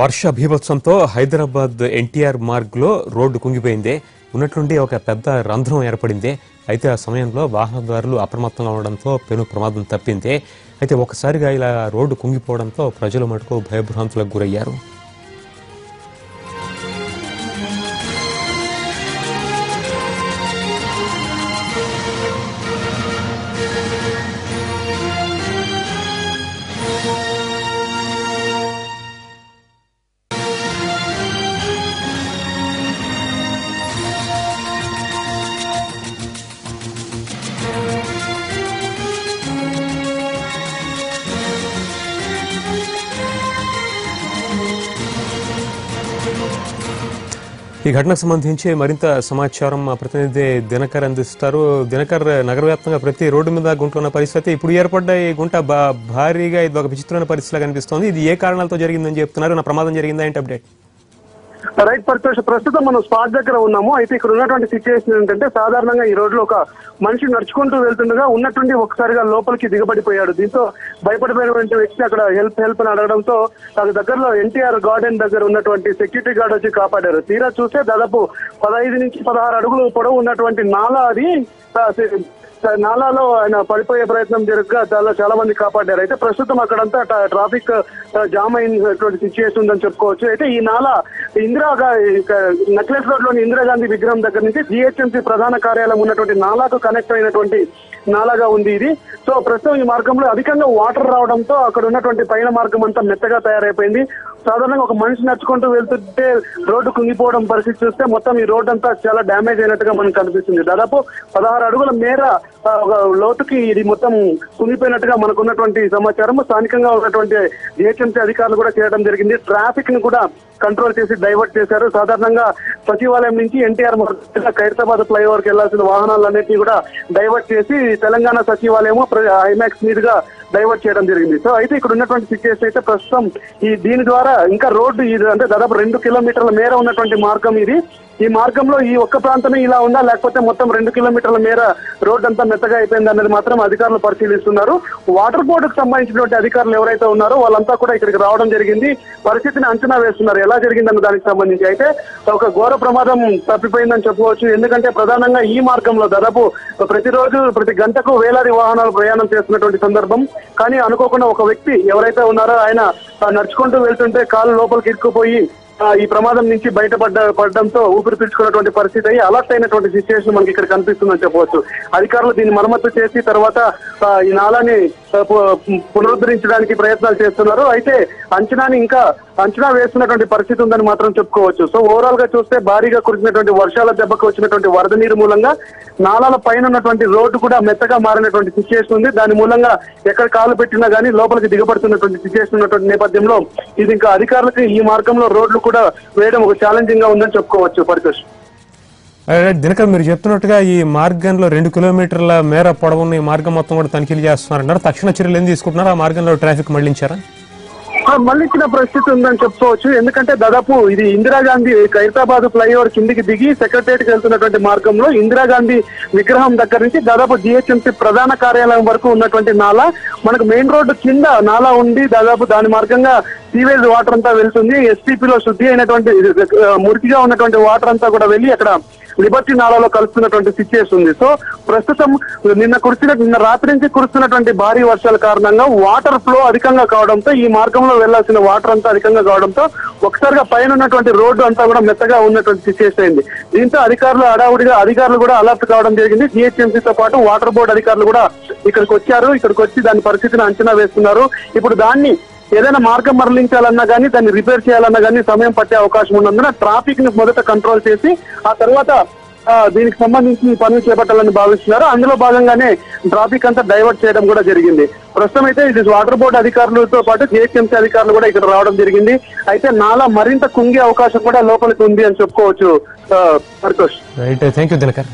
వర్ష బీభత్సంతో Hyderabad NTR మార్గ్లో road కుంగిపోయింది. ఉన్నట్లుండి ఒక పెద్ద రంధ్రం ఏర్పడింది. అయితే ఆ సమయంలో వాహనదారులు అప్రమత్తంగా ఉండడంతో పెను ప్రమాదం తప్పింది. అయితే ఒకసారిగా ఇలా రోడ్డు కుంగిపోవడంతో ప్రజలు మటుకు భయభ్రాంతులకు గురయ్యారు. ఈ ఘటనకు సంబంధించి మరింత సమాచారం మా ప్రతినిధి దినకర్ అందిస్తారు. దినకర్, నగర వ్యాప్తంగా ప్రతి రోడ్డు మీద గుంట ఉన్న పరిస్థితి, ఇప్పుడు ఏర్పడ్డ ఈ గుంట భారీగా ఇది ఒక విచిత్రమైన పరిస్థితిగా కనిపిస్తోంది. ఇది ఏ కారణాలతో జరిగిందని చెప్తున్నారు? నా ప్రమాదం జరిగిందా ఏంటి అప్డేట్? రైట్ పరితోష్, ప్రస్తుతం మనం స్పాట్ దగ్గర ఉన్నాము. అయితే ఇక్కడ ఉన్నటువంటి సిచ్యువేషన్ ఏంటంటే, సాధారణంగా ఈ రోడ్లో ఒక మనిషి నడుచుకుంటూ వెళ్తుండగా ఉన్నట్టుండి ఒకసారిగా లోపలికి దిగబడిపోయాడు. దీంతో భయపడిపోయినటువంటి వ్యక్తి అక్కడ హెల్ప్ అని అడగడంతో తన దగ్గరలో ఎన్టీఆర్ గార్డెన్ దగ్గర ఉన్నటువంటి సెక్యూరిటీ గార్డ్ వచ్చి కాపాడారు. తీరా చూస్తే దాదాపు 15 నుంచి 16 అడుగులు పొడవు ఉన్నటువంటి నాలా అది నాలాలో ఆయన పడిపోయే ప్రయత్నం జరగగా చాలా మంది కాపాడారు. అయితే ప్రస్తుతం అక్కడంతా ట్రాఫిక్ జామ్ అయినటువంటి సిచ్యువేషన్ ఉందని చెప్పుకోవచ్చు. అయితే ఈ నాలా నక్లెస్ రోడ్ లోని ఇందిరాగాంధీ విగ్రహం దగ్గర నుంచి జిహెచ్ఎంసీ ప్రధాన కార్యాలయం ఉన్నటువంటి నాలాకు కనెక్ట్ అయినటువంటి నాలాగా ఉంది ఇది. సో ప్రస్తుతం ఈ మార్గంలో అధికంగా వాటర్ రావడంతో అక్కడ ఉన్నటువంటి పైన మార్గం అంతా మెత్తగా తయారైపోయింది. సాధారణంగా ఒక మనిషి నడుచుకుంటూ వెళ్తుంటే రోడ్డు కుంగిపోవడం పరిస్థితి చూస్తే మొత్తం ఈ రోడ్డు అంతా చాలా డ్యామేజ్ అయినట్టుగా మనకు కనిపిస్తుంది. దాదాపు 16 అడుగుల మేర లోతుకి ఇది మొత్తం కుంగిపోయినట్టుగా మనకున్నటువంటి సమాచారం. స్థానికంగా ఉన్నటువంటి జిహెచ్ఎంసీ అధికారులు కూడా చేయడం జరిగింది. ట్రాఫిక్ ను కూడా కంట్రోల్ చేసి డైవర్ట్ చేశారు. సాధారణంగా సచివాలయం నుంచి ఎన్టీఆర్ ఖైరతాబాద్ ఫ్లైఓవర్ కి వెళ్లాల్సిన వాహనాలన్నింటినీ కూడా డైవర్ట్ చేసి తెలంగాణ సచివాలయం ఐమాక్స్ మీదుగా డైవర్ట్ చేయడం జరిగింది. సో అయితే ఇక్కడ ఉన్నటువంటి సిచ్యువేషన్ అయితే ప్రస్తుతం దీని ద్వారా ఇంకా రోడ్డు ఇది అంటే దాదాపు 2 కిలోమీటర్ల మేర ఉన్నటువంటి మార్గం ఇది. ఈ మార్గంలో ఈ ఒక్క ప్రాంతమే ఇలా ఉందా, లేకపోతే మొత్తం 2 కిలోమీటర్ల మేర రోడ్డు అంతా మెత్తగా అయిపోయింది అన్నది మాత్రం అధికారులు పరిశీలిస్తున్నారు. వాటర్ బోర్డుకు సంబంధించినటువంటి అధికారులు ఎవరైతే ఉన్నారో వాళ్ళంతా కూడా ఇక్కడికి రావడం జరిగింది. పరిస్థితిని అంచనా వేస్తున్నారు ఎలా జరిగిందన్న దానికి సంబంధించి. అయితే ఒక ఘోర ప్రమాదం తప్పిపోయిందని చెప్పుకోవచ్చు. ఎందుకంటే ప్రధానంగా ఈ మార్గంలో దాదాపు ప్రతిరోజు ప్రతి గంటకు వేలాది వాహనాలు ప్రయాణం చేస్తున్నటువంటి సందర్భం. కానీ అనుకోకుండా ఒక వ్యక్తి ఎవరైతే ఉన్నారో ఆయన నడుచుకుంటూ వెళ్తుంటే కాలు లోపలికి ఇరుక్కుపోయి ఈ ప్రమాదం నుంచి బయటపడడంతో ఊపిరి పీల్చుకున్నటువంటి పరిస్థితి అయ్యి అలర్ట్ అయినటువంటి సిచ్యువేషన్ మనకి ఇక్కడ కనిపిస్తుందని చెప్పవచ్చు. అధికారులు దీన్ని మరమ్మతు చేసి తర్వాత ఈ నాలాని పునరుద్ధరించడానికి ప్రయత్నాలు చేస్తున్నారు. అయితే అంచనా వేస్తున్నటువంటి పరిస్థితి ఉందని మాత్రం చెప్పుకోవచ్చు. సో ఓవరాల్ గా చూస్తే భారీగా కురిసినటువంటి వర్షాల దెబ్బకు వచ్చినటువంటి వరద నీరు మూలంగా నాలాల పైన ఉన్నటువంటి రోడ్డు కూడా మెత్తగా మారినటువంటి సిచ్యువేషన్ ఉంది. దాని మూలంగా ఎక్కడ కాలు పెట్టినా గానీ లోపలికి దిగబడుతున్నటువంటి సిచ్యువేషన్ ఉన్నటువంటి నేపథ్యంలో ఇది ఇంకా అధికారులకు ఈ మార్గంలో రోడ్లు కూడా వేయడం ఒక ఛాలెంజింగ్ గా ఉందని చెప్పుకోవచ్చు. పరితోష్, దినకర్, మీరు చెప్తున్నట్టుగా ఈ మార్గంలో 2 కిలోమీటర్ల మేర పొడవున్న ఈ మార్గం మొత్తం కూడా తనిఖీలు చేస్తున్నారన్నారు. తక్షణ చర్యలు ఏం తీసుకుంటున్నారు? ఆ మార్గంలో ట్రాఫిక్ మళ్లించారా? మళ్ళించిన పరిస్థితి ఉందని చెప్పుకోవచ్చు. ఎందుకంటే దాదాపు ఇది ఇందిరాగాంధీ ఖైరతాబాద్ ఫ్లైఓవర్ కిందికి దిగి సెక్రటరియట్ కి వెళ్తున్నటువంటి మార్గంలో ఇందిరాగాంధీ విగ్రహం దగ్గర నుంచి దాదాపు జిహెచ్ఎంసీ ప్రధాన కార్యాలయం వరకు ఉన్నటువంటి నాలా, మనకు మెయిన్ రోడ్డు కింద నాలా ఉండి దాదాపు దాని మార్గంగా సీవేజ్ వాటర్ అంతా వెళ్తుంది. ఎస్టీపీలో శుద్ధి అయినటువంటి మురికిగా ఉన్నటువంటి వాటర్ అంతా కూడా వెళ్ళి అక్కడ లిబర్టీ నాలాలో కలుస్తున్నటువంటి సిచ్యుయేషన్ ఉంది. సో ప్రస్తుతం నిన్న రాత్రి నుంచి కురుస్తున్నటువంటి భారీ వర్షాల కారణంగా వాటర్ ఫ్లో అధికంగా కావడంతో ఈ మార్గంలో వెళ్లాల్సిన వాటర్ అంతా అధికంగా కావడంతో ఒకసారిగా పైన ఉన్నటువంటి రోడ్డు అంతా కూడా మెత్తగా ఉన్నటువంటి సిచ్యుయేషన్ అయింది. దీంతో అధికారులు కూడా అలర్ట్ కావడం జరిగింది. జిహెచ్ఎంసీతో పాటు వాటర్ బోర్డు అధికారులు కూడా ఇక్కడికి వచ్చారు. ఇక్కడికి వచ్చి దాని పరిస్థితిని అంచనా వేస్తున్నారు. ఇప్పుడు దాన్ని ఏదైనా మార్గం మరలించాలన్నా కానీ దాన్ని రిపేర్ చేయాలన్నా కానీ సమయం పట్టే అవకాశం ఉన్నందున ట్రాఫిక్ ని మొదట కంట్రోల్ చేసి ఆ తర్వాత దీనికి సంబంధించి పనులు చేపట్టాలని భావిస్తున్నారు. అందులో భాగంగానే ట్రాఫిక్ అంతా డైవర్ట్ చేయడం కూడా జరిగింది. ప్రస్తుతం అయితే ఇది వాటర్ బోర్డు అధికారులతో పాటు జిహెచ్ఎంసీ అధికారులు కూడా ఇక్కడ రావడం జరిగింది. అయితే నాలా మరింత కుంగే అవకాశం కూడా లోపలికి ఉంది అని చెప్పుకోవచ్చు. Right, thank you Dinakar.